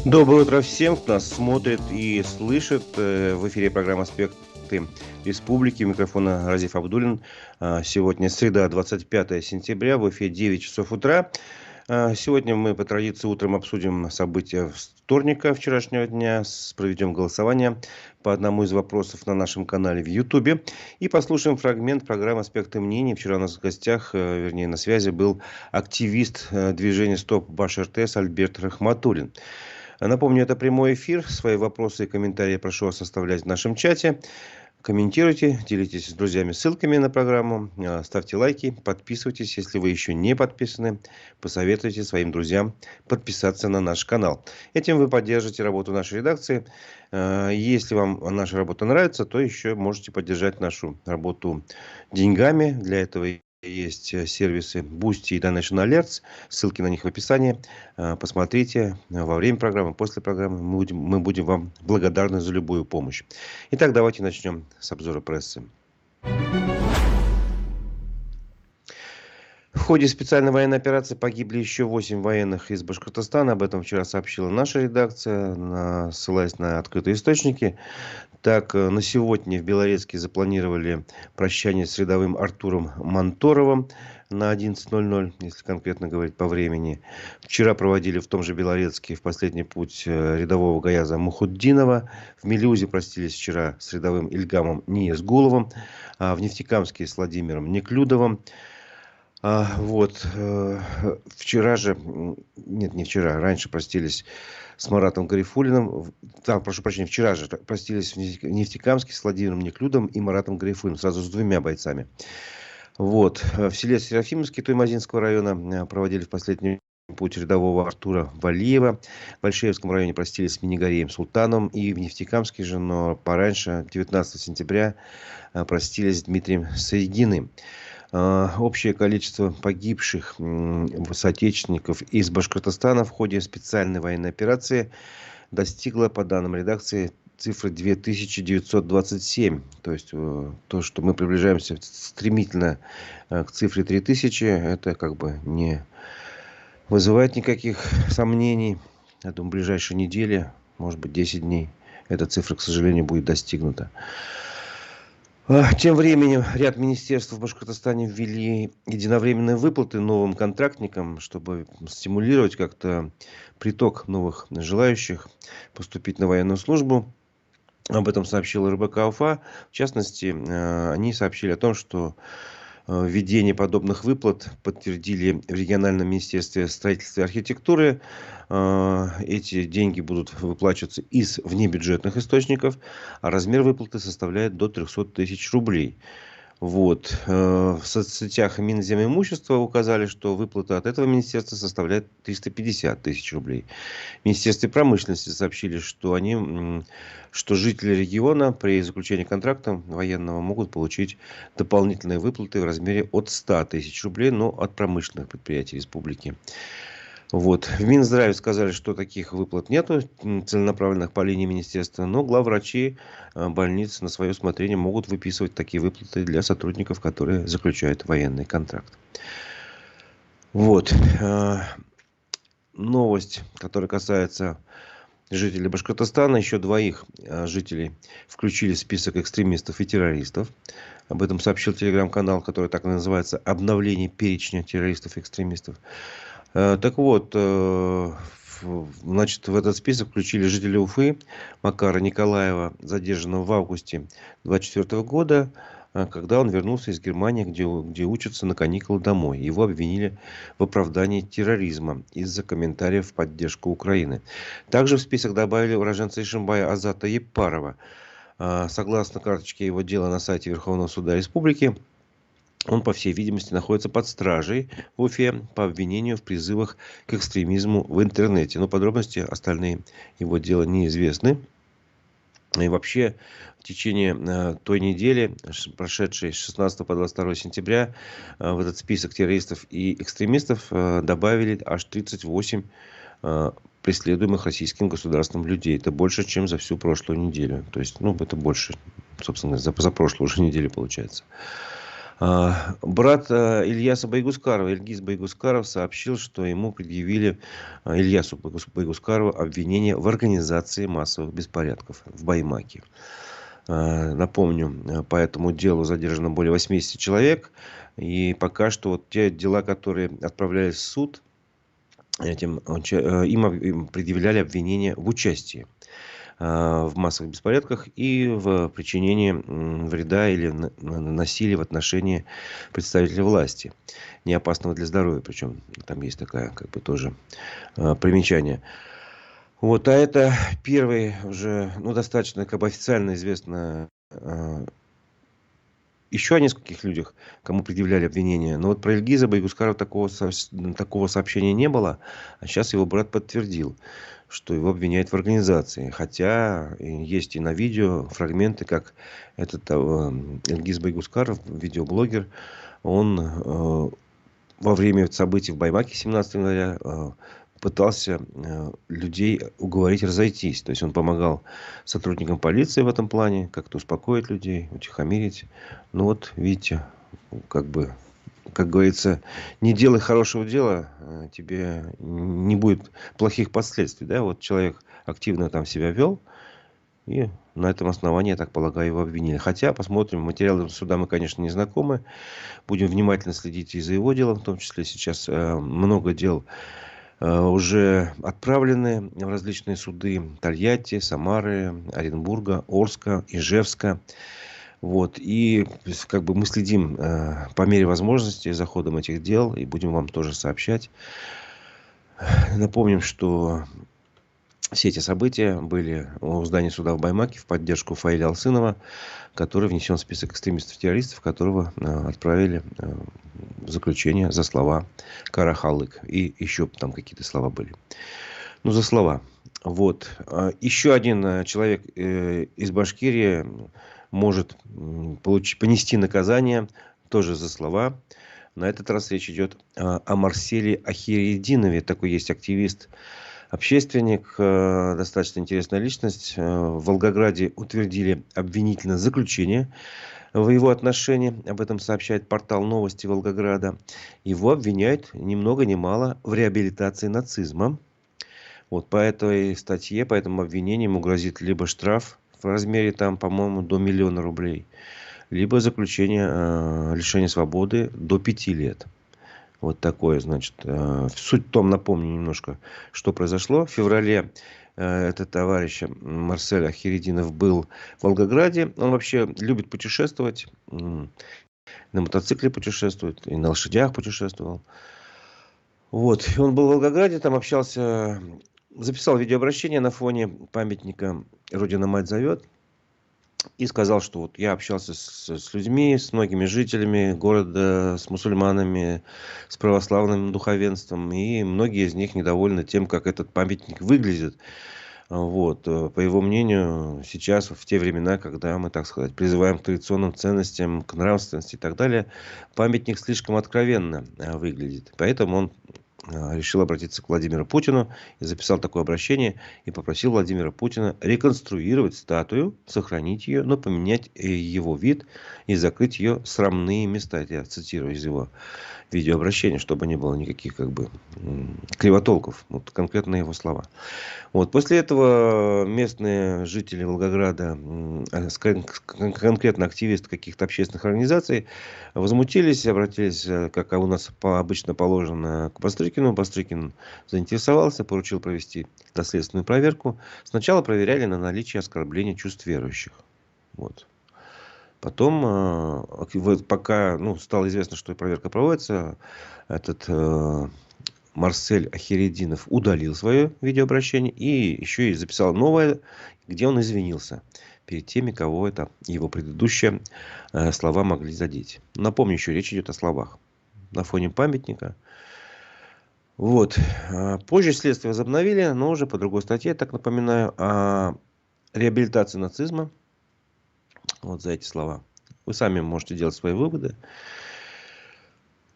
Доброе утро всем, кто нас смотрит и слышит. В эфире программа «Аспекты республики». У микрофона Разиф Абдуллин. Сегодня среда, 25 сентября, в эфире 9 часов утра. Сегодня мы по традиции утром обсудим события вторника, вчерашнего дня, проведем голосование по одному из вопросов на нашем канале в Ютубе и послушаем фрагмент программы «Аспекты мнений». Вчера у нас в гостях, вернее на связи, был активист движения «Стоп Башар ТС» Альберт Рахматуллин. Напомню, это прямой эфир. Свои вопросы и комментарии прошу вас оставлять в нашем чате. Комментируйте, делитесь с друзьями ссылками на программу, ставьте лайки, подписывайтесь. Если вы еще не подписаны, посоветуйте своим друзьям подписаться на наш канал. Этим вы поддержите работу нашей редакции. Если вам наша работа нравится, то еще можете поддержать нашу работу деньгами. Для этого есть сервисы Boosty и Donation Alerts. Ссылки на них в описании. Посмотрите во время программы, после программы. Мы будем вам благодарны за любую помощь. Итак, давайте начнем с обзора прессы. В ходе специальной военной операции погибли еще 8 военных из Башкортостана. Об этом вчера сообщила наша редакция, ссылаясь на открытые источники. Так, на сегодня в Белорецке запланировали прощание с рядовым Артуром Манторовым на 11:00, если конкретно говорить по времени. Вчера проводили в том же Белорецке в последний путь рядового Гаяза Мухуддинова. В Мелеузе простились вчера с рядовым Ильгамом Ниязгуловым. В Нефтекамске с Владимиром Неклюдовым. Вчера же, нет, не вчера, раньше простились с Маратом Гарифуллиным. Прошу прощения, вчера же простились в Нефтекамске с Владимиром Неклюдовым и Маратом Гарифуллиным, сразу с двумя бойцами. В селе Серафимовске Туймазинского района проводили в последний путь рядового Артура Валиева. В Большеевском районе простились с Минигареем Султановым. И в Нефтекамске же, но пораньше, 19 сентября, простились с Дмитрием Саидиным. Общее количество погибших соотечественников из Башкортостана в ходе специальной военной операции достигло, по данным редакции, цифры 2927. То есть, то, что мы приближаемся стремительно к цифре 3000, это как бы не вызывает никаких сомнений. Я думаю, в ближайшие недели, может быть, 10 дней, эта цифра, к сожалению, будет достигнута. Тем временем ряд министерств в Башкортостане ввели единовременные выплаты новым контрактникам, чтобы стимулировать как-то приток новых желающих поступить на военную службу. Об этом сообщил РБК Уфа. В частности, они сообщили о том, что введение подобных выплат подтвердили в региональном министерстве строительства и архитектуры. Эти деньги будут выплачиваться из внебюджетных источников, а размер выплаты составляет до 300 тысяч рублей. В соцсетях Минземимущества указали, что выплата от этого министерства составляет 350 тысяч рублей. В Министерстве промышленности сообщили, что жители региона при заключении контракта военного могут получить дополнительные выплаты в размере от 100 тысяч рублей, но от промышленных предприятий республики. В Минздраве сказали, что таких выплат нету, целенаправленных по линии министерства, но главврачи больниц на свое усмотрение могут выписывать такие выплаты для сотрудников, которые заключают военный контракт. Новость, которая касается жителей Башкортостана. Еще 2 жителей включили в список экстремистов и террористов. Об этом сообщил телеграм-канал, который так и называется «Обновление перечня террористов и экстремистов». В этот список включили жителя Уфы Макара Николаева, задержанного в августе 2024 года, когда он вернулся из Германии, где учится на каникулы домой. Его обвинили в оправдании терроризма из-за комментариев в поддержку Украины. Также в список добавили уроженца Ишимбая Азата Епарова. Согласно карточке его дела на сайте Верховного суда Республики, он, по всей видимости, находится под стражей в Уфе по обвинению в призывах к экстремизму в интернете. Но подробности остальные его дела неизвестны. И вообще, в течение той недели, прошедшей с 16 по 22 сентября, в этот список террористов и экстремистов добавили аж 38 преследуемых российским государством людей. Это больше, чем за всю прошлую неделю. То есть, это больше, собственно, за прошлую уже неделю получается. Брат Ильяса Байгускарова, Ильгиз Байгускаров, сообщил, что ему предъявили Ильясу Байгускарову обвинение в организации массовых беспорядков в Баймаке. Напомню, по этому делу задержано более 80 человек. И пока что вот те дела, которые отправлялись в суд, им предъявляли обвинения в участии в массовых беспорядках и в причинении вреда или насилия в отношении представителей власти, не опасного для здоровья. Причем там есть такая, как бы, тоже примечание. Вот, а это первый уже, достаточно, как бы, официально известно еще о нескольких людях, кому предъявляли обвинения. Но вот про Ильгиза Байгускарова такого сообщения не было. А сейчас его брат подтвердил, что его обвиняют в организации. Хотя есть и на видео фрагменты, как этот Ильгиз Байгускаров, видеоблогер, он во время событий в Баймаке 17 января пытался людей уговорить разойтись. То есть он помогал сотрудникам полиции в этом плане, как-то успокоить людей, утихомирить. Ну вот, видите, как говорится, не делай хорошего дела, тебе не будет плохих последствий. Да? Вот человек активно там себя вел, и на этом основании, я так полагаю, его обвинили. Хотя, посмотрим, материалы суда мы, конечно, не знакомы. Будем внимательно следить и за его делом, в том числе сейчас много дел уже отправлены в различные суды Тольятти, Самары, Оренбурга, Орска, Ижевска. Вот. И как бы мы следим по мере возможности за ходом этих дел и будем вам тоже сообщать. Напомним, что все эти события были у здания суда в Баймаке в поддержку Фаиля Алсынова, который внесен в список экстремистов-террористов, которого отправили в заключение за слова «Карахалык». И еще там какие-то слова были. За слова. Вот. Еще один человек из Башкирии может понести наказание тоже за слова. На этот раз речь идет о Марселе Ахиридинове. Такой есть активист, общественник, достаточно интересная личность. В Волгограде утвердили обвинительное заключение в его отношении. Об этом сообщает портал «Новости Волгограда». Его обвиняют ни много ни мало в реабилитации нацизма. Вот по этой статье, по этому обвинению ему грозит либо штраф в размере, там, по-моему, до 1 000 000 рублей, либо заключение лишения свободы до 5 лет. Вот такое, значит. Суть в том, напомню немножко, что произошло. В феврале этот товарищ Марсель Ахиридинов был в Волгограде. Он вообще любит путешествовать. На мотоцикле путешествует. И на лошадях путешествовал. Вот. И он был в Волгограде, там общался, записал видеообращение на фоне памятника «Родина мать зовет». И сказал, что вот я общался с людьми, с многими жителями города, с мусульманами, с православным духовенством. И многие из них недовольны тем, как этот памятник выглядит. Вот. По его мнению, сейчас, в те времена, когда мы, так сказать, призываем к традиционным ценностям, к нравственности и так далее, памятник слишком откровенно выглядит. Поэтому он решил обратиться к Владимиру Путину и записал такое обращение и попросил Владимира Путина реконструировать статую, сохранить ее, но поменять его вид и закрыть ее срамные места. Я цитирую из его видеообращения, чтобы не было никаких кривотолков. Вот конкретно его слова. Вот. После этого местные жители Волгограда, конкретно активисты каких-то общественных организаций, возмутились, обратились, как у нас обычно положено, к Бастрыкину. Бастрыкин заинтересовался, поручил провести доследственную проверку. Сначала проверяли на наличие оскорбления чувств верующих. Вот. Потом, пока стало известно, что проверка проводится, этот Марсель Ахиридинов удалил свое видеообращение и еще и записал новое, где он извинился перед теми, кого это его предыдущие слова могли задеть. Напомню, еще речь идет о словах на фоне памятника. Вот. Позже следствие возобновили, но уже по другой статье, так напоминаю, о реабилитации нацизма. Вот за эти слова. Вы сами можете делать свои выводы.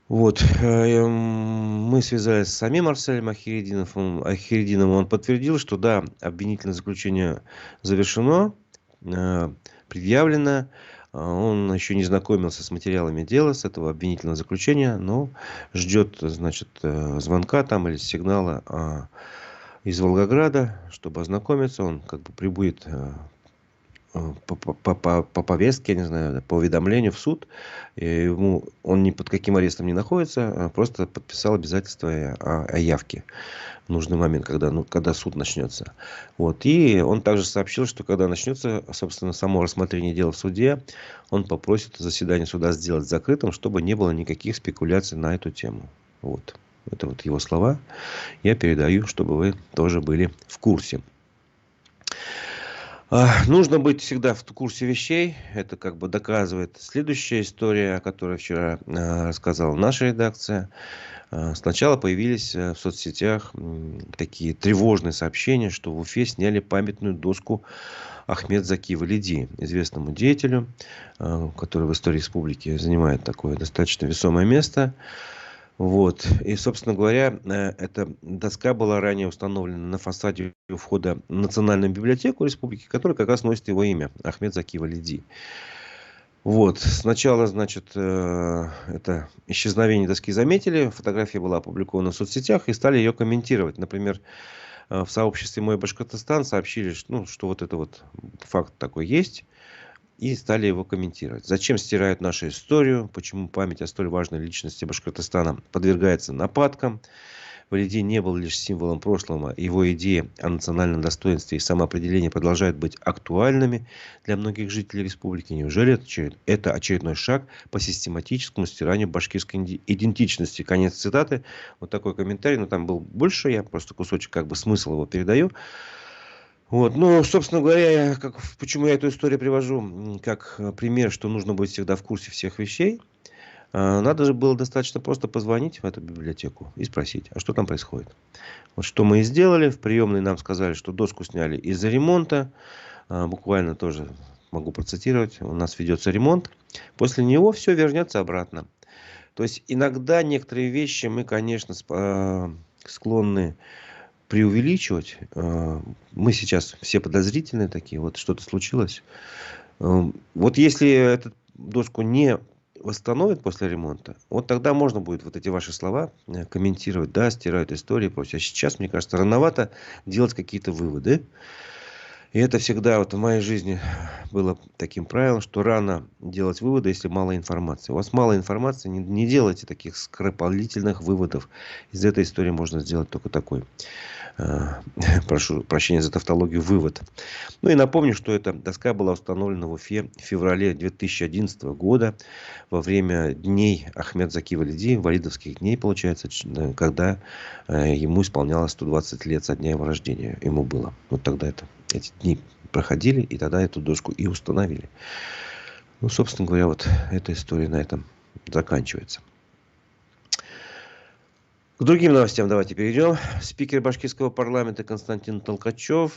Вот. Мы связались с самим Марселем Ахиридиновым. Он подтвердил, что да, обвинительное заключение завершено, предъявлено. Он еще не знакомился с материалами дела, с этого обвинительного заключения, но ждет, значит, звонка там или сигнала из Волгограда, чтобы ознакомиться. Он как бы прибудет по повестке, я не знаю, по уведомлению в суд. И он ни под каким арестом не находится, а просто подписал обязательство о явке в нужный момент, когда суд начнется. Вот. И он также сообщил, что когда начнется, собственно, само рассмотрение дела в суде, он попросит заседание суда сделать закрытым, чтобы не было никаких спекуляций на эту тему. Вот. Это вот его слова. Я передаю, чтобы вы тоже были в курсе. Нужно быть всегда в курсе вещей. Это как бы доказывает следующая история, о которой вчера рассказала наша редакция. Сначала появились в соцсетях такие тревожные сообщения, что в Уфе сняли памятную доску Ахмед Заки Валиди, известному деятелю, который в истории республики занимает такое достаточно весомое место. Вот. И, собственно говоря, эта доска была ранее установлена на фасаде входа в Национальную библиотеку республики, которая как раз носит его имя, Ахмед Заки Валиди. Вот. Сначала, значит, это исчезновение доски заметили, фотография была опубликована в соцсетях и стали ее комментировать. Например, в сообществе «Мой Башкортостан» сообщили, что вот это вот факт такой есть. И стали его комментировать. Зачем стирают нашу историю? Почему память о столь важной личности Башкортостана подвергается нападкам? Валиди не был лишь символом прошлого. Его идеи о национальном достоинстве и самоопределении продолжают быть актуальными для многих жителей республики. Неужели это очередной шаг по систематическому стиранию башкирской идентичности? Конец цитаты. Вот такой комментарий. Но там был больше. Я просто кусочек как бы смысл его передаю. Вот. Ну, собственно говоря, почему я эту историю привожу как пример, что нужно быть всегда в курсе всех вещей. Надо же было достаточно просто позвонить в эту библиотеку и спросить, а что там происходит. Вот что мы и сделали. В приемной нам сказали, что доску сняли из-за ремонта. Буквально тоже могу процитировать. У нас ведется ремонт. После него все вернется обратно. То есть иногда некоторые вещи мы, конечно, склонны преувеличивать. Мы сейчас все подозрительные такие. Вот что-то случилось. Вот если эту доску не восстановят после ремонта, вот тогда можно будет вот эти ваши слова комментировать. Да, стирают истории и прочее. А сейчас, мне кажется, рановато делать какие-то выводы. И это всегда вот в моей жизни было таким правилом, что рано делать выводы, если мало информации. У вас мало информации, не делайте таких скоропалительных выводов. Из этой истории можно сделать только такой, прошу прощения за тавтологию, вывод. Ну и напомню, что эта доска была установлена в Уфе в феврале 2011 года во время дней Ахмед Заки Валиди, валидовских дней, получается, когда ему исполнялось 120 лет со дня его рождения. Ему было. Вот тогда эти дни проходили, и тогда эту доску и установили. Ну, собственно говоря, вот эта история на этом заканчивается. К другим новостям давайте перейдем. Спикер башкирского парламента Константин Толкачев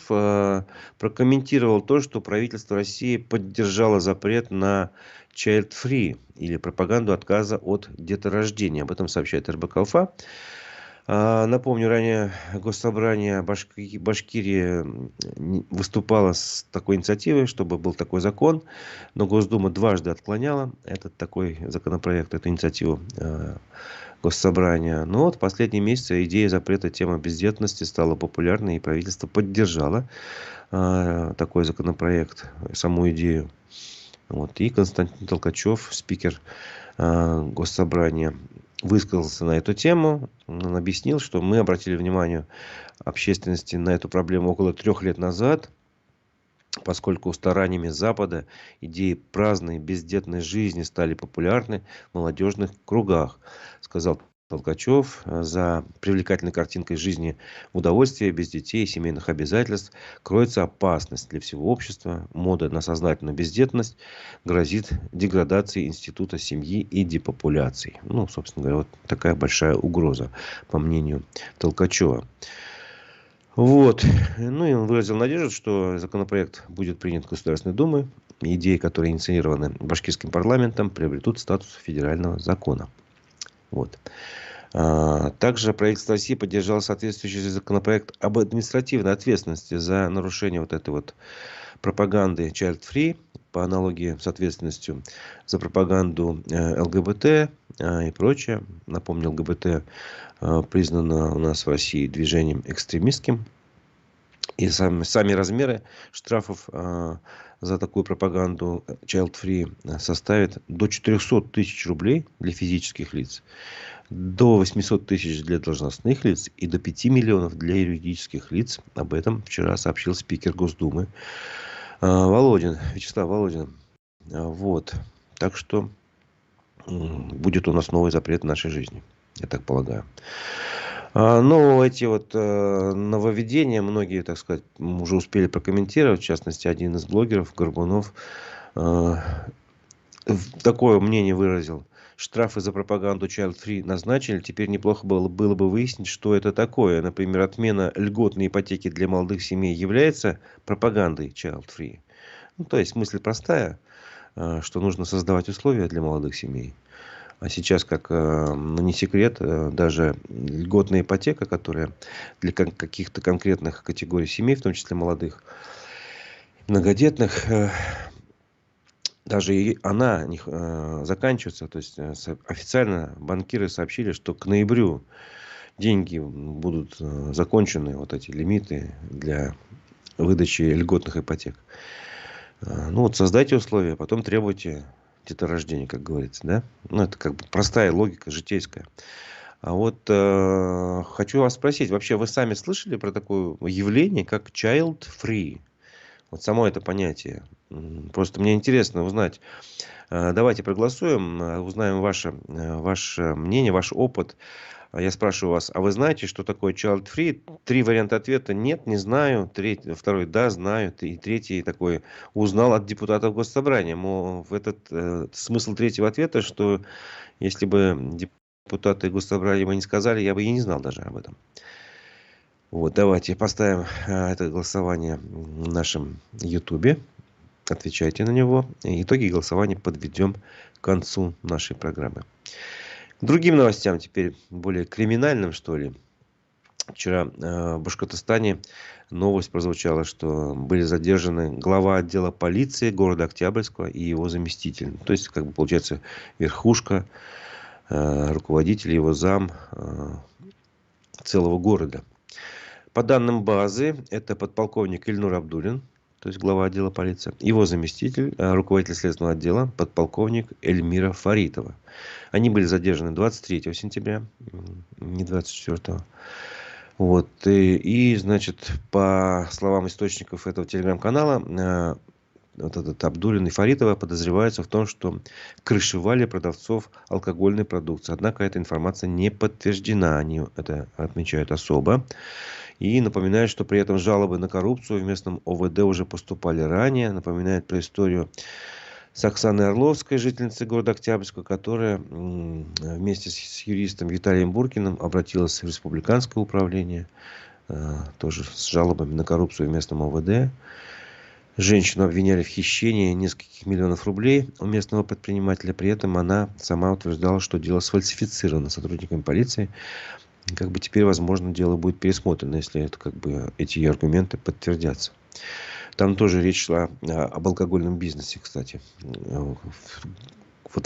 прокомментировал то, что правительство России поддержало запрет на child-free или пропаганду отказа от деторождения. Об этом сообщает РБК Уфа. Напомню, ранее Госсобрание Башкирии выступало с такой инициативой, чтобы был такой закон, но Госдума дважды отклоняла этот такой законопроект, эту инициативу Госсобрания. Но вот в последние месяцы идея запрета темы бездетности стала популярной, и правительство поддержало такой законопроект, саму идею. Вот. И Константин Толкачев, спикер Госсобрания, высказался на эту тему. Он объяснил, что мы обратили внимание общественности на эту проблему около 3 лет назад, поскольку стараниями Запада идеи праздной бездетной жизни стали популярны в молодежных кругах, сказал Толкачев. За привлекательной картинкой жизни в удовольствии, без детей и семейных обязательств кроется опасность для всего общества. Мода на сознательную бездетность грозит деградацией института семьи и депопуляцией. Ну, собственно говоря, вот такая большая угроза, по мнению Толкачева. Вот. Ну и он выразил надежду, что законопроект будет принят Государственной Думой. Идеи, которые инициированы башкирским парламентом, приобретут статус федерального закона. Вот. Также правительство России поддержало соответствующий законопроект об административной ответственности за нарушение вот этой вот пропаганды child-free по аналогии с ответственностью за пропаганду ЛГБТ и прочее. Напомню, ЛГБТ признано у нас в России движением экстремистским. И сами размеры штрафов за такую пропаганду Child Free составят до 400 тысяч рублей для физических лиц, до 800 тысяч для должностных лиц и до 5 миллионов для юридических лиц. Об этом вчера сообщил спикер Госдумы Володин, Вячеслав Володин. Вот. Так что будет у нас новый запрет в нашей жизни, я так полагаю. Но эти вот нововведения многие, так сказать, уже успели прокомментировать. В частности, один из блогеров, Горбунов, такое мнение выразил. Штрафы за пропаганду Child Free назначили. Теперь неплохо было бы выяснить, что это такое. Например, отмена льготной ипотеки для молодых семей является пропагандой Child Free. Ну, то есть мысль простая, что нужно создавать условия для молодых семей. А сейчас, как не секрет, даже льготная ипотека, которая для каких-то конкретных категорий семей, в том числе молодых, многодетных, даже и она заканчивается. То есть официально банкиры сообщили, что к ноябрю деньги будут закончены, вот эти лимиты для выдачи льготных ипотек. Ну вот создайте условия, потом требуйте деторождения, как говорится, да? Ну, это как бы простая логика, житейская. А вот хочу вас спросить, вообще вы сами слышали про такое явление, как child free? Вот само это понятие. Просто мне интересно узнать. Давайте проголосуем, узнаем ваше мнение, ваш опыт. Я спрашиваю вас, а вы знаете, что такое child free? 3 варианта ответа: нет, не знаю. Второй: да, знаю. И третий такой: узнал от депутатов Госсобрания. Смысл третьего ответа, что если бы депутаты Госсобрания не сказали, я бы и не знал даже об этом. Вот, давайте поставим это голосование в нашем Ютубе. Отвечайте на него. Итоги голосования подведем к концу нашей программы. К другим новостям, теперь более криминальным, что ли. Вчера в Башкортостане новость прозвучала, что были задержаны глава отдела полиции города Октябрьского и его заместитель. То есть, как бы получается, верхушка, руководитель, его зам целого города. По данным базы, это подполковник Ильнур Абдулин, то есть глава отдела полиции, его заместитель, руководитель следственного отдела, подполковник Эльмира Фаритова. Они были задержаны 23 сентября, не 24. Вот. Значит, по словам источников этого телеграм-канала, вот этот Абдулин и Фаритова подозреваются в том, что крышевали продавцов алкогольной продукции. Однако эта информация не подтверждена. Они это отмечают особо. И напоминают, что при этом жалобы на коррупцию в местном ОВД уже поступали ранее. Напоминает про историю с Оксаной Орловской, жительницей города Октябрьского, которая вместе с юристом Виталием Буркиным обратилась в республиканское управление, тоже с жалобами на коррупцию в местном ОВД. Женщину обвиняли в хищении нескольких миллионов рублей у местного предпринимателя. При этом она сама утверждала, что дело сфальсифицировано сотрудниками полиции. Как бы теперь, возможно, дело будет пересмотрено, если это, как бы, эти ее аргументы подтвердятся. Там тоже речь шла об алкогольном бизнесе, кстати. Вот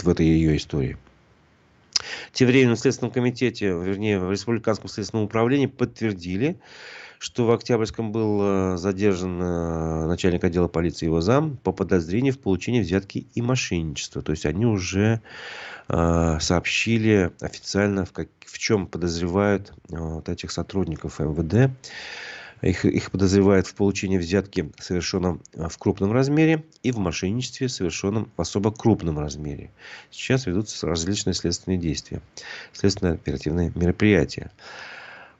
в этой ее истории. Тем временем в Следственном комитете, вернее, в Республиканском следственном управлении подтвердили, что в Октябрьском был задержан начальник отдела полиции и его зам по подозрению в получении взятки и мошенничества. То есть они уже сообщили официально, в чем подозревают вот этих сотрудников МВД. Их подозревают в получении взятки, совершенном в крупном размере, и в мошенничестве, совершенном в особо крупном размере. Сейчас ведутся различные следственные действия, следственно-оперативные мероприятия.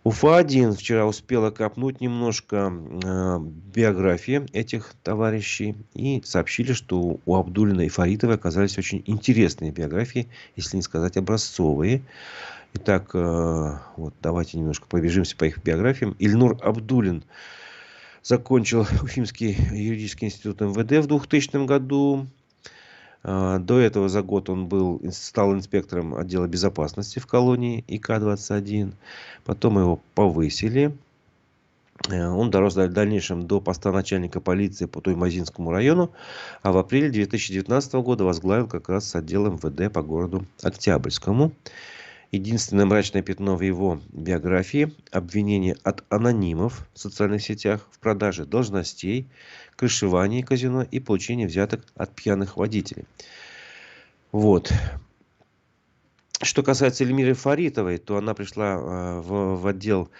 Уфа-1 вчера успела копнуть немножко биографии этих товарищей и сообщили, что у Абдулина и Фаритовой оказались очень интересные биографии, если не сказать образцовые. Итак, вот давайте немножко пробежимся по их биографиям. Ильнур Абдулин закончил Уфимский юридический институт МВД в 2000 году. До этого за год он стал инспектором отдела безопасности в колонии ИК-21. Потом его повысили. Он дорос в дальнейшем до поста начальника полиции по Туймазинскому району, а в апреле 2019 года возглавил как раз отдел МВД по городу Октябрьскому. Единственное мрачное пятно в его биографии – обвинение от анонимов в социальных сетях в продаже должностей, крышевании казино и получении взяток от пьяных водителей. Вот. Что касается Эльмиры Фаритовой, то она пришла в отдел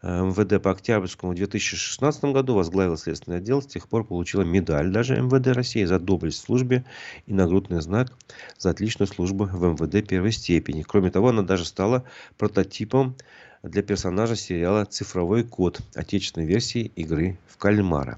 МВД по Октябрьскому в 2016 году, возглавила следственный отдел, с тех пор получила медаль даже МВД России за доблесть в службе и нагрудный знак за отличную службу в МВД первой степени. Кроме того, она даже стала прототипом для персонажа сериала «Цифровой код» отечественной версии игры в кальмара.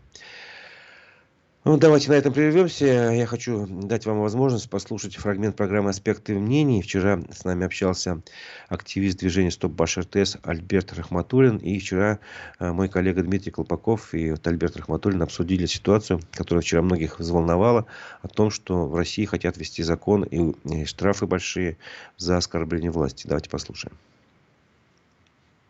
Ну, давайте на этом прервемся. Я хочу дать вам возможность послушать фрагмент программы «Аспекты мнений». Вчера с нами общался активист движения «Стоп Баш РТС» Альберт Рахматуллин. И вчера мой коллега Дмитрий Колпаков и Альберт Рахматуллин обсудили ситуацию, которая вчера многих взволновала, о том, что в России хотят ввести закон и штрафы большие за оскорбление власти. Давайте послушаем.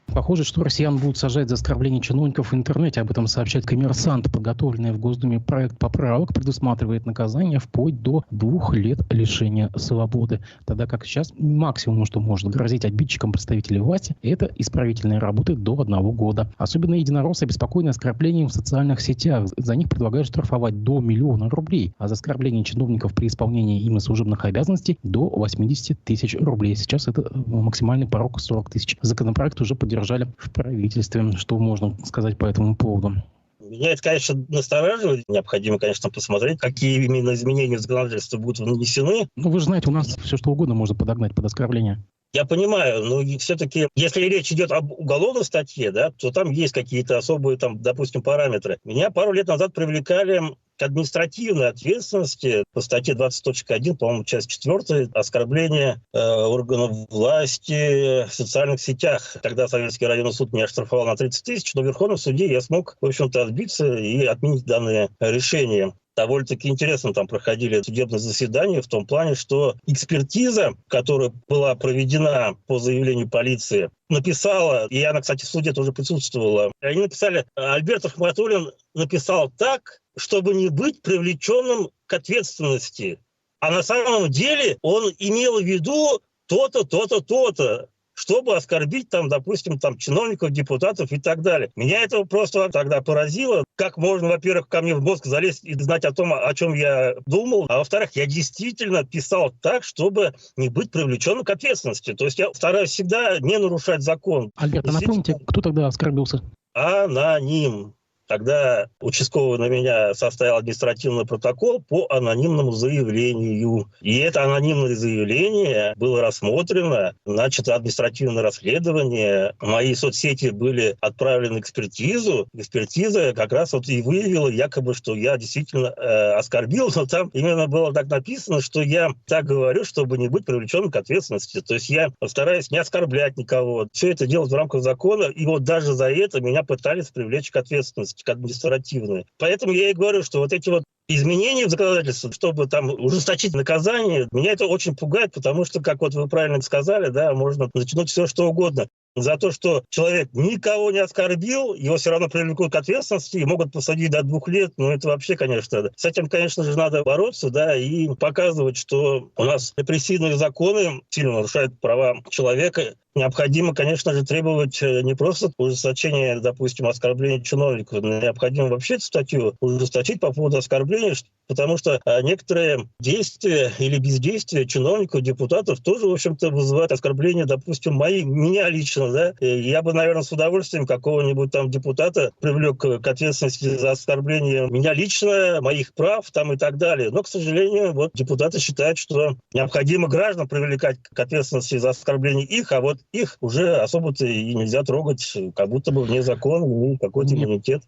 Похоже, что россиян будут сажать за оскорбление чиновников в интернете. Об этом сообщает «Коммерсант». Подготовленный в Госдуме проект поправок предусматривает наказание вплоть до 2 лет лишения свободы. Тогда как сейчас максимум, что может грозить обидчикам представителей власти, это исправительные работы до 1 года. Особенно единороссы обеспокоены оскорблением в социальных сетях. За них предлагают штрафовать до 1 000 000 рублей, а за оскорбление чиновников при исполнении ими служебных обязанностей до 80 000 рублей. Сейчас это максимальный порог 40 000. Законопроект уже поддержали в правительстве. Что можно сказать по этому поводу? Меня это, конечно, настораживает. Необходимо, конечно, посмотреть, какие именно изменения в законодательстве будут внесены. Ну, вы же знаете, у нас все что угодно можно подогнать под оскорбление. Я понимаю, но все-таки, если речь идет об уголовной статье, да, то там есть какие-то особые, там, допустим, параметры. Меня пару лет назад привлекали к административной ответственности по статье 20.1, по-моему, часть 4, оскорбление органов власти в социальных сетях. Тогда Советский районный суд меня оштрафовал на 30 000, но в Верховном суде я смог, в общем-то, отбиться и отменить данное решение. Довольно-таки интересно там проходили судебные заседания в том плане, что экспертиза, которая была проведена по заявлению полиции, написала, и она, кстати, в суде тоже присутствовала, они написали, Альберт Рахматуллин написал так, чтобы не быть привлеченным к ответственности. А на самом деле он имел в виду то-то, то-то, то-то, чтобы оскорбить, там, допустим, там, чиновников, депутатов и так далее. Меня это просто тогда поразило. Как можно, во-первых, ко мне в мозг залезть и знать о том, о чем я думал, а во-вторых, я действительно писал так, чтобы не быть привлеченным к ответственности. То есть я стараюсь всегда не нарушать закон. Альберт, а напомните, кто тогда оскорбился? Аноним. Тогда участковый на меня составил административный протокол по анонимному заявлению. И это анонимное заявление было рассмотрено, начато административное расследование. Мои соцсети были отправлены в экспертизу. Экспертиза как раз вот и выявила якобы, что я действительно оскорбил, но там именно было так написано, что я так говорю, чтобы не быть привлеченным к ответственности. То есть я стараюсь не оскорблять никого. Все это делать в рамках закона, и вот даже за это меня пытались привлечь к ответственности, к административной. Поэтому я и говорю, что вот эти вот изменения в законодательстве, чтобы там ужесточить наказание, меня это очень пугает, потому что, как вот вы правильно сказали, да, можно натянуть все, что угодно. За то, что человек никого не оскорбил, его все равно привлекут к ответственности и могут посадить до 2 лет. Ну, это вообще, конечно, с этим, конечно же, надо бороться, да, и показывать, что у нас репрессивные законы сильно нарушают права человека. Необходимо, конечно же, требовать не просто ужесточения, допустим, оскорбления чиновников, но необходимо вообще эту статью ужесточить по поводу оскорбления, потому что некоторые действия или бездействия чиновников, депутатов тоже, в общем-то, вызывают оскорбления, допустим, меня лично, да. И я бы, наверное, с удовольствием какого-нибудь там депутата привлек к ответственности за оскорбление меня лично, моих прав там и так далее. Но, к сожалению, вот депутаты считают, что необходимо граждан привлекать к ответственности за оскорбление их, а вот их уже особо-то и нельзя трогать, как будто бы вне закона, какой-то иммунитет.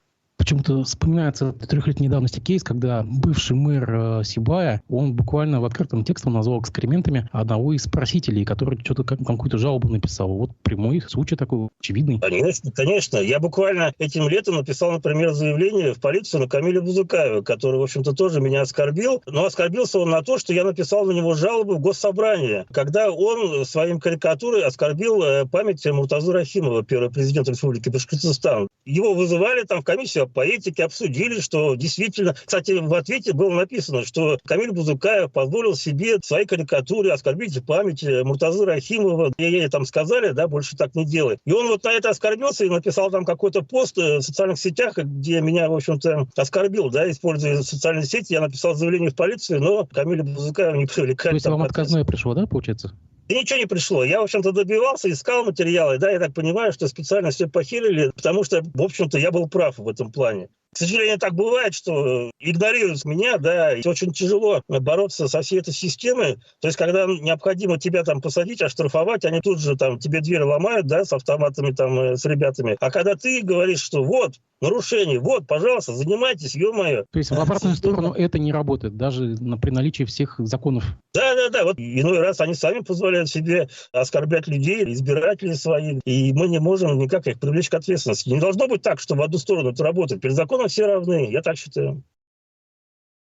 Почему-то вспоминается 3-летней давности кейс, когда бывший мэр Сибая, он буквально в открытом текстом назвал экскрементами одного из просителей, который что-то там какую-то жалобу написал. Вот прямой случай такой очевидный. Конечно, конечно. Я буквально этим летом написал, например, заявление в полицию на Камиля Бузукаева, который, в общем-то, тоже меня оскорбил. Но оскорбился он на то, что я написал на него жалобу в Госсобрание, когда он своим карикатурой оскорбил память Муртазы Рахимова, первого президента Республики Башкортостан. Его вызывали там в комиссию по этике, обсудили, что действительно... Кстати, в ответе было написано, что Камиль Бузукаев позволил себе в своей карикатуре оскорбить память Муртазы Рахимова. Ей там сказали, да, больше так не делай. И он вот на это оскорбился и написал там какой-то пост в социальных сетях, где меня, в общем-то, оскорбил, да, используя социальные сети. Я написал заявление в полицию, но Камиля Бузукаева не привлекали. То есть вам отказное пришло, да, получается? И ничего не пришло. Я, в общем-то, добивался, искал материалы. Да, я так понимаю, что специально все похерили, потому что, в общем-то, я был прав в этом плане. К сожалению, так бывает, что игнорируют меня, да, и очень тяжело бороться со всей этой системой. То есть, когда необходимо тебя там посадить, оштрафовать, они тут же там тебе дверь ломают, да, с автоматами там, с ребятами. А когда ты говоришь, что вот, нарушение, вот, пожалуйста, занимайтесь, ё-моё. То есть в обратную сторону это не работает, даже при наличии всех законов? Да, вот иной раз они сами позволяют себе оскорблять людей, избирателей своих, и мы не можем никак их привлечь к ответственности. Не должно быть так, что в одну сторону это работает. Перед законом все равны, я так считаю.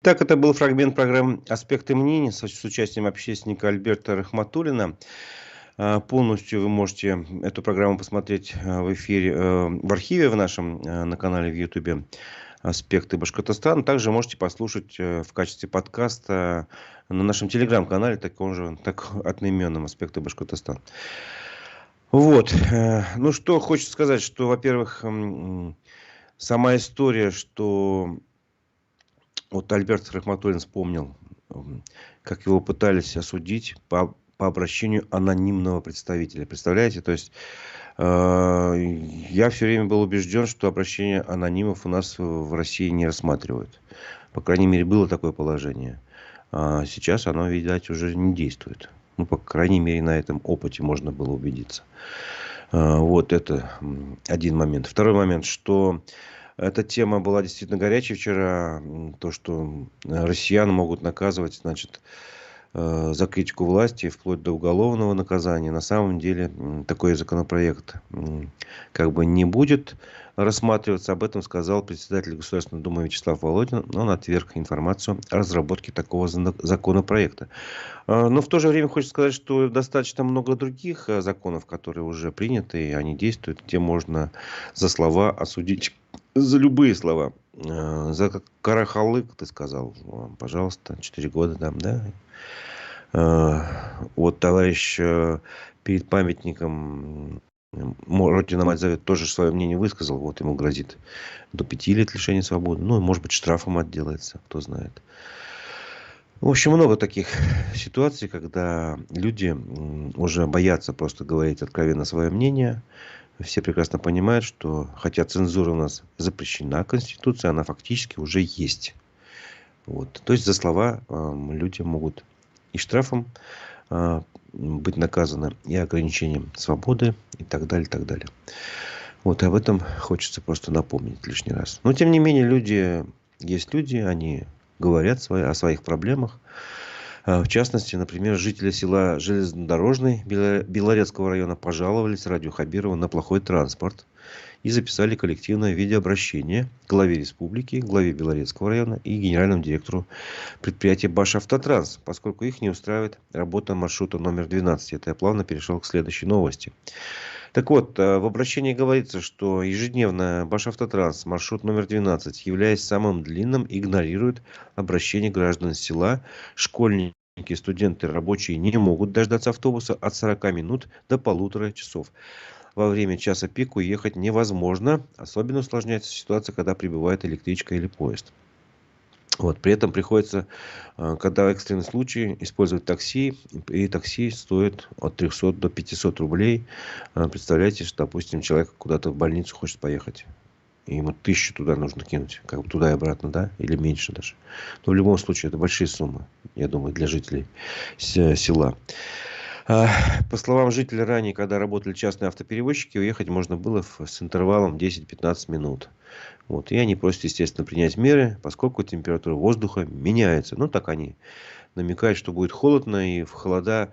Так, это был фрагмент программы «Аспекты мнений» с участием общественника Альберта Рахматуллина. Полностью вы можете эту программу посмотреть в эфире, в архиве в нашем, на канале в Ютубе «Аспекты Башкортостана». Также можете послушать в качестве подкаста на нашем телеграм-канале, таком же, так одноименном «Аспекты Башкортостана». Вот. Ну, что хочется сказать, что, во-первых, сама история, что вот Альберт Рахматуллин вспомнил, как его пытались осудить по обращению анонимного представителя. Представляете? То есть я все время был убежден, что обращение анонимов у нас в России не рассматривают. По крайней мере, было такое положение. А сейчас оно, видать, уже не действует. Ну, по крайней мере, на этом опыте можно было убедиться. Вот это один момент. Второй момент, что эта тема была действительно горячей вчера. То, что россиян могут наказывать, значит, за критику власти, вплоть до уголовного наказания. На самом деле такой законопроект как бы не будет рассматриваться. Об этом сказал председатель Государственной Думы Вячеслав Володин. Он отверг информацию о разработке такого законопроекта. Но в то же время хочется сказать, что достаточно много других законов, которые уже приняты, и они действуют, где можно за слова осудить, за любые слова. За Карахалык, ты сказал, пожалуйста, 4 года там, да? Вот товарищ перед памятником Родина Мать Зовет тоже свое мнение высказал. Вот ему грозит до 5 лет лишения свободы. Ну, может быть, штрафом отделается, кто знает. В общем, много таких ситуаций, когда люди уже боятся просто говорить откровенно свое мнение. Все прекрасно понимают, что хотя цензура у нас запрещена Конституцией, она фактически уже есть. Вот. То есть за слова люди могут и штрафом быть наказаны, и ограничением свободы, и так далее, и так далее. Вот об этом хочется просто напомнить лишний раз. Но, тем не менее, есть люди, они говорят о своих проблемах. В частности, например, жители села Железнодорожный Белорецкого района пожаловались радио Хабирова на плохой транспорт и записали коллективное видеообращение главе республики, главе Белорецкого района и генеральному директору предприятия «Башавтотранс», поскольку их не устраивает работа маршрута номер 12. Это я плавно перешел к следующей новости. Так вот, в обращении говорится, что ежедневно «Башавтотранс», маршрут номер 12, являясь самым длинным, игнорирует обращение граждан села. Школьники, студенты, рабочие не могут дождаться автобуса от 40 минут до 1,5 часов. Во время часа пик уехать невозможно. Особенно усложняется ситуация, когда прибывает электричка или поезд. Вот. При этом приходится, когда экстренный случай, использовать такси. И такси стоит от 300 до 500 рублей. Представляете, что, допустим, человек куда-то в больницу хочет поехать. И ему 1000 туда нужно кинуть. Как бы туда и обратно, да? Или меньше даже. Но в любом случае это большие суммы, я думаю, для жителей села. По словам жителей, ранее, когда работали частные автоперевозчики, уехать можно было с интервалом 10-15 минут. Вот. И они просят, естественно, принять меры, поскольку температура воздуха меняется. Ну, так они намекают, что будет холодно, и в холода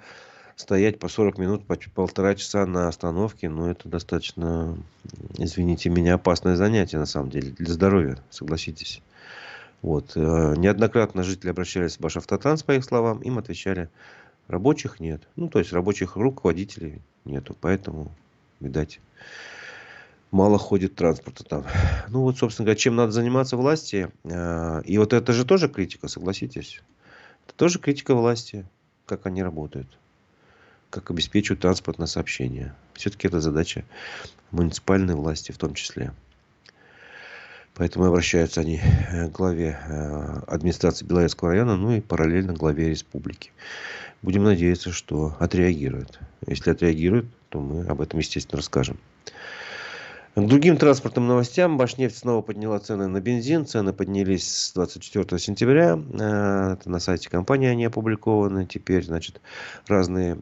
стоять по 40 минут, по полтора часа на остановке, ну, это достаточно, извините меня, опасное занятие, на самом деле, для здоровья, согласитесь. Вот. Неоднократно жители обращались в Башавтотранс, по их словам, им отвечали: рабочих нет. Ну, то есть рабочих руководителей нету. Поэтому, видать, мало ходит транспорта там. Ну, вот, собственно говоря, чем надо заниматься власти. И вот это же тоже критика, согласитесь. Это тоже критика власти, как они работают. Как обеспечивают транспортное сообщение. Все-таки это задача муниципальной власти в том числе. Поэтому обращаются они к главе администрации Белорецкого района, ну и параллельно главе республики. Будем надеяться, что отреагируют. Если отреагируют, то мы об этом, естественно, расскажем. К другим транспортным новостям. Башнефть снова подняла цены на бензин. Цены поднялись с 24 сентября. Это на сайте компании они опубликованы. Теперь, значит, разные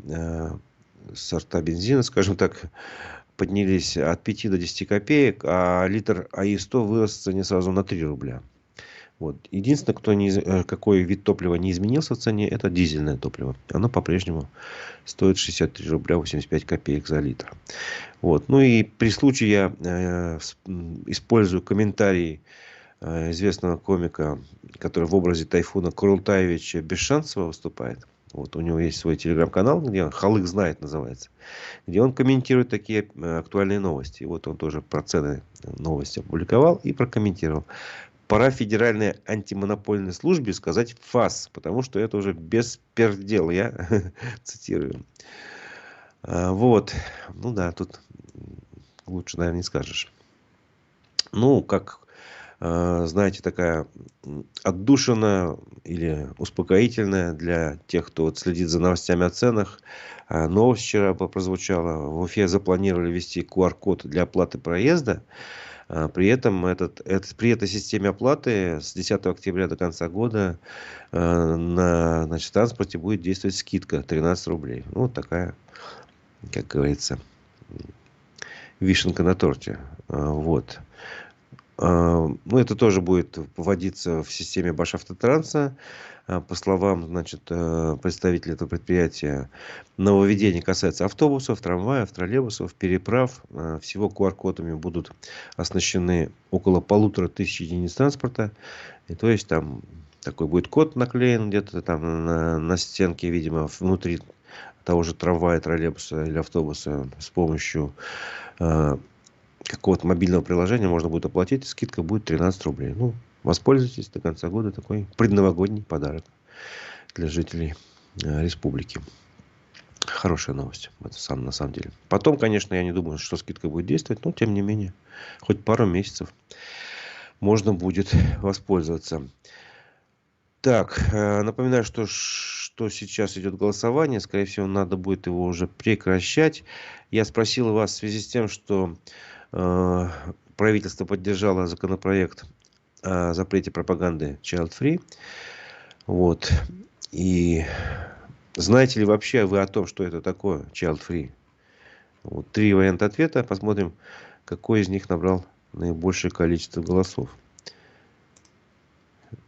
сорта бензина, скажем так, поднялись от 5 до 10 копеек, а литр АИ-100 вырос в цене сразу на 3 рубля. Вот. Единственное, какой вид топлива не изменился в цене, это дизельное топливо. Оно по-прежнему стоит 63 рубля 85 копеек за литр. Вот. Ну и при случае я использую комментарий известного комика, который в образе Тайфуна Курултаевича Бесшансова выступает. Вот, у него есть свой телеграм-канал, где он «Халык знает» называется, где он комментирует такие актуальные новости. И вот он тоже про цены новости опубликовал и прокомментировал. Пора Федеральной антимонопольной службе сказать ФАС, потому что это уже беспердел, я цитирую. Вот. Ну да, тут лучше, наверное, не скажешь. Ну, как, знаете, такая отдушина или успокоительная для тех, кто вот следит за новостями о ценах. Новость вчера прозвучала. В Уфе запланировали ввести QR-код для оплаты проезда. При этом при этой системе оплаты с 10 октября до конца года на, значит, транспорте будет действовать скидка 13 рублей. Ну, вот такая, как говорится, вишенка на торте. Вот. Ну, это тоже будет вводиться в системе Башавтотранса. По словам, значит, представителей этого предприятия, нововведение касается автобусов, трамваев, троллейбусов, переправ. Всего QR-кодами будут оснащены около 1500 единиц транспорта. И то есть там такой будет код наклеен где-то там на стенке, видимо, внутри того же трамвая, троллейбуса или автобуса с помощью какого-то мобильного приложения можно будет оплатить, скидка будет 13 рублей. Ну, воспользуйтесь до конца года, такой предновогодний подарок для жителей республики. Хорошая новость, это на самом деле. Потом, конечно, я не думаю, что скидка будет действовать, но тем не менее, хоть пару месяцев можно будет воспользоваться. Так, напоминаю, что сейчас идет голосование. Скорее всего, надо будет его уже прекращать. Я спросил вас в связи с тем, что правительство поддержало законопроект о запрете пропаганды Child Free. Вот. И знаете ли вообще вы о том, что это такое Child Free? Вот 3 варианта ответа. Посмотрим, какой из них набрал наибольшее количество голосов.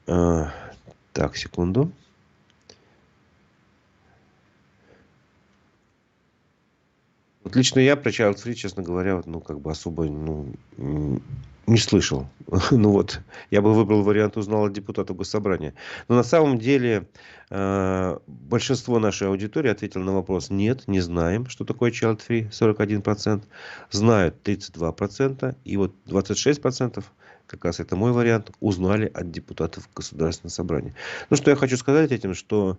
Так, секунду. Вот лично я про Child Free, честно говоря, особо, не слышал. Ну вот, я бы выбрал вариант «узнал от депутата Госсобрания». Но на самом деле большинство нашей аудитории ответило на вопрос «нет, не знаем, что такое Child Free», 41%, знают 32%, и вот 26%, как раз это мой вариант, узнали от депутатов Государственного собрания. Ну, что я хочу сказать этим, что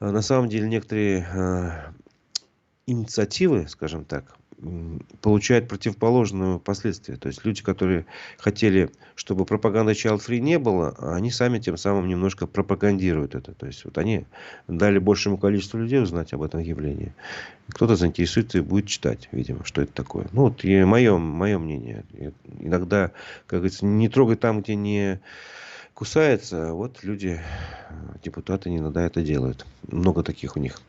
на самом деле некоторые инициативы, скажем так, получают противоположные последствия. То есть люди, которые хотели, чтобы пропаганды Child Free не было, они сами тем самым немножко пропагандируют это. То есть вот они дали большему количеству людей узнать об этом явлении. Кто-то заинтересуется и будет читать, видимо, что это такое. Ну вот мое мнение. Иногда, как говорится, не трогай там, где не кусается, вот люди, депутаты иногда это делают. Много таких у них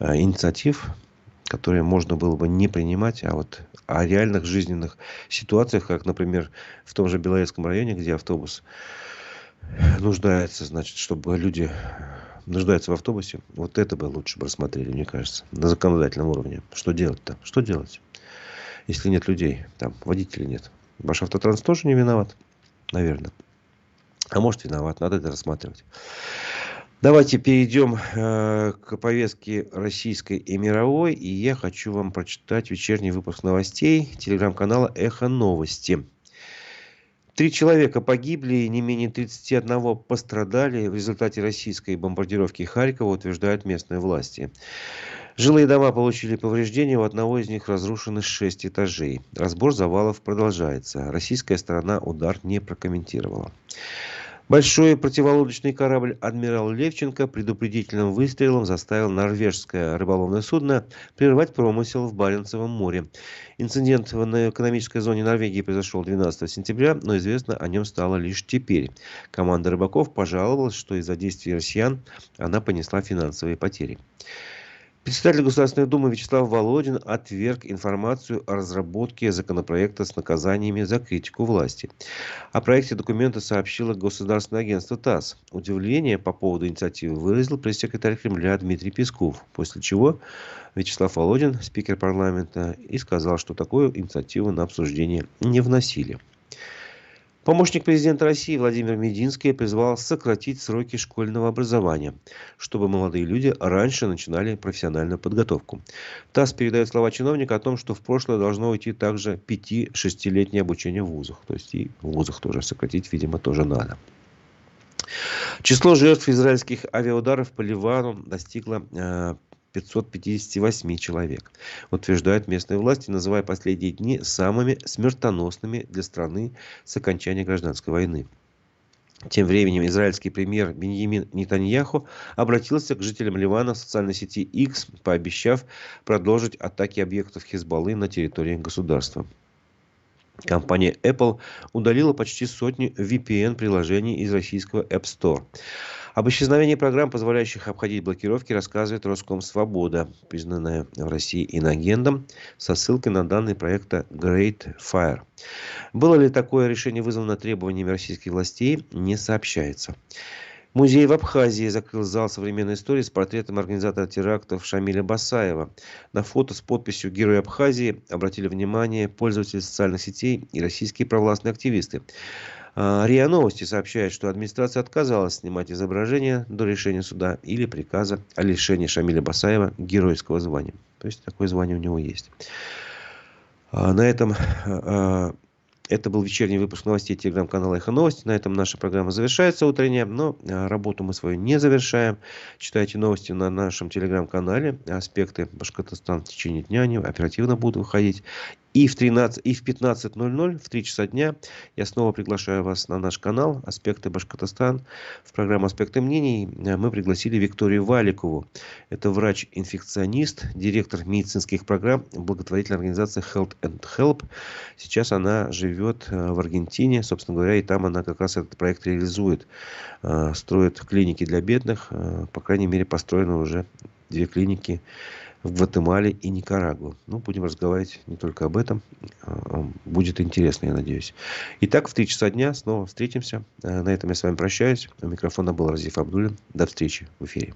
инициатив, которые можно было бы не принимать, а вот о реальных жизненных ситуациях, как, например, в том же Белорецком районе, где автобус нуждается, значит, чтобы люди нуждаются в автобусе, вот это бы лучше бы рассмотрели, мне кажется, на законодательном уровне. Что делать-то? Что делать, если нет людей, там, водителей нет? Башавтотранс тоже не виноват, наверное. А может, виноват, надо это рассматривать. Давайте перейдем к повестке российской и мировой. И я хочу вам прочитать вечерний выпуск новостей телеграм-канала «Эхо Новости». 3 человека погибли и не менее 31 пострадали в результате российской бомбардировки Харькова, утверждают местные власти. Жилые дома получили повреждения, у одного из них разрушены 6 этажей. Разбор завалов продолжается. Российская сторона удар не прокомментировала. Большой противолодочный корабль «Адмирал Левченко» предупредительным выстрелом заставил норвежское рыболовное судно прервать промысел в Баренцевом море. Инцидент в экономической зоне Норвегии произошел 12 сентября, но известно о нем стало лишь теперь. Команда рыбаков пожаловалась, что из-за действий россиян она понесла финансовые потери. Председатель Государственной Думы Вячеслав Володин отверг информацию о разработке законопроекта с наказаниями за критику власти. О проекте документа сообщило Государственное агентство ТАСС. Удивление по поводу инициативы выразил пресс-секретарь Кремля Дмитрий Песков, после чего Вячеслав Володин, спикер парламента, и сказал, что такую инициативу на обсуждение не вносили. Помощник президента России Владимир Мединский призвал сократить сроки школьного образования, чтобы молодые люди раньше начинали профессиональную подготовку. ТАСС передает слова чиновника о том, что в прошлое должно уйти также 5-6-летнее обучение в вузах. То есть и в вузах тоже сократить, видимо, тоже надо. Число жертв израильских авиаударов по Ливану достигло 558 человек, утверждают местные власти, называя последние дни самыми смертоносными для страны с окончания гражданской войны. Тем временем израильский премьер Биньямин Нетаньяху обратился к жителям Ливана в социальной сети X, пообещав продолжить атаки объектов Хизбаллы на территории государства. Компания Apple удалила почти сотню VPN-приложений из российского App Store. Об исчезновении программ, позволяющих обходить блокировки, рассказывает Роскомсвобода, признанная в России инагентом, со ссылкой на данные проекта Great Fire. Было ли такое решение вызвано требованиями российских властей, не сообщается. Музей в Абхазии закрыл зал современной истории с портретом организатора терактов Шамиля Басаева. На фото с подписью «Герой Абхазии» обратили внимание пользователи социальных сетей и российские провластные активисты. РИА Новости сообщает, что администрация отказалась снимать изображение до решения суда или приказа о лишении Шамиля Басаева геройского звания. То есть такое звание у него есть. На этом это был вечерний выпуск новостей телеграм-канала «Эхо Новости». На этом наша программа завершается утренняя, но работу мы свою не завершаем. Читайте новости на нашем телеграм-канале. Аспекты Башкортостана в течение дня они оперативно будут выходить. И в 15:00, в 3 часа дня, я снова приглашаю вас на наш канал «Аспекты Башкортостан». В программу «Аспекты мнений» мы пригласили Викторию Валикову. Это врач-инфекционист, директор медицинских программ благотворительной организации Health and Help. Сейчас она живет в Аргентине, собственно говоря, и там она как раз этот проект реализует. Строит клиники для бедных. По крайней мере, построено уже 2 клиники в Гватемале и Никарагуа. Будем разговаривать не только об этом. Будет интересно, я надеюсь. Итак, в 3 часа дня снова встретимся. На этом я с вами прощаюсь. У микрофона был Разиф Абдуллин. До встречи в эфире.